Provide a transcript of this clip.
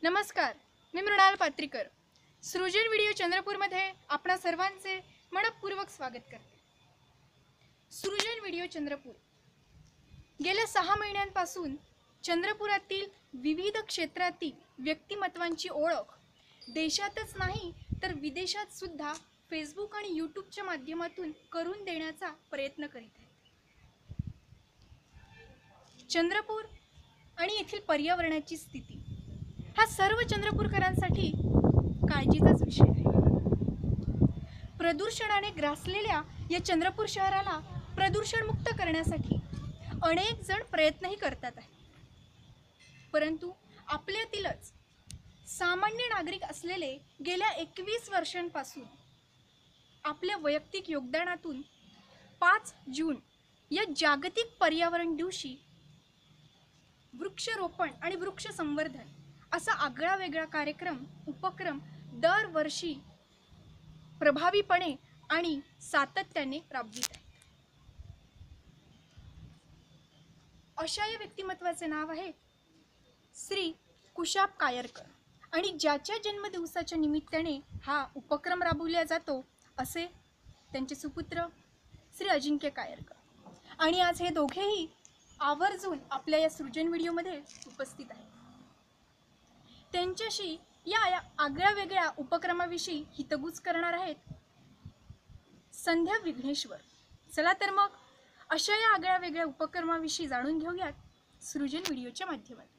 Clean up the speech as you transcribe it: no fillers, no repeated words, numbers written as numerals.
नमस्कार, मी मृणाल पात्रीकर. सृजन व्हिडिओ चंद्रपूरमध्ये आपणा सर्वांचे मनपूर्वक स्वागत करते. सृजन व्हिडिओ चंद्रपूर गेल्या 6 महिन्यांपासून चंद्रपुरातील विविध क्षेत्रातील व्यक्तिमत्वांची ओळख देशातच नाही तर विदेशात सुद्धा फेसबुक आणि यूट्यूबच्या माध्यमातून करून देण्याचा प्रयत्न करीत आहे. चंद्रपूर आणि येथील पर्यावरणाची स्थिती हा सर्व चंद्रपूरकरांसाठी काळजीचाच विषय आहे. प्रदूषणाने ग्रासलेल्या या चंद्रपूर शहराला प्रदूषणमुक्त करण्यासाठी अनेक जण प्रयत्नही करतात आहे. परंतु आपल्यातीलच सामान्य नागरिक असलेले गेल्या 21 वर्षांपासून आपल्या वैयक्तिक योगदानातून 5 जून या जागतिक पर्यावरण दिवशी वृक्षरोपण आणि वृक्ष संवर्धन असा आगळा वेगळा उपक्रम दरवर्षी प्रभावीपणे आणि सातत्याने राबवित आहे. अशा या व्यक्तिमत्वाचे नाव आहे श्री कुशाप कायरकर आणि ज्याच्या जन्मदिवसाच्या निमित्ताने हा उपक्रम राबवला जातो असे त्यांचे सुपुत्र श्री अजिंक्य कायरकर. आणि आज हे दोघेही आवर्जून आपल्या या सृजन व्हिडिओमध्ये उपस्थित आहेत. त्यांच्याशी या आगळ्या वेगळ्या उपक्रमाविषयी हितगुज करणार आहेत संध्या विघ्नेश्वर. चला तर मग अशा या आगळ्या वेगळ्या उपक्रमाविषयी जाणून घेऊयात सृजन व्हिडिओच्या माध्यमातून.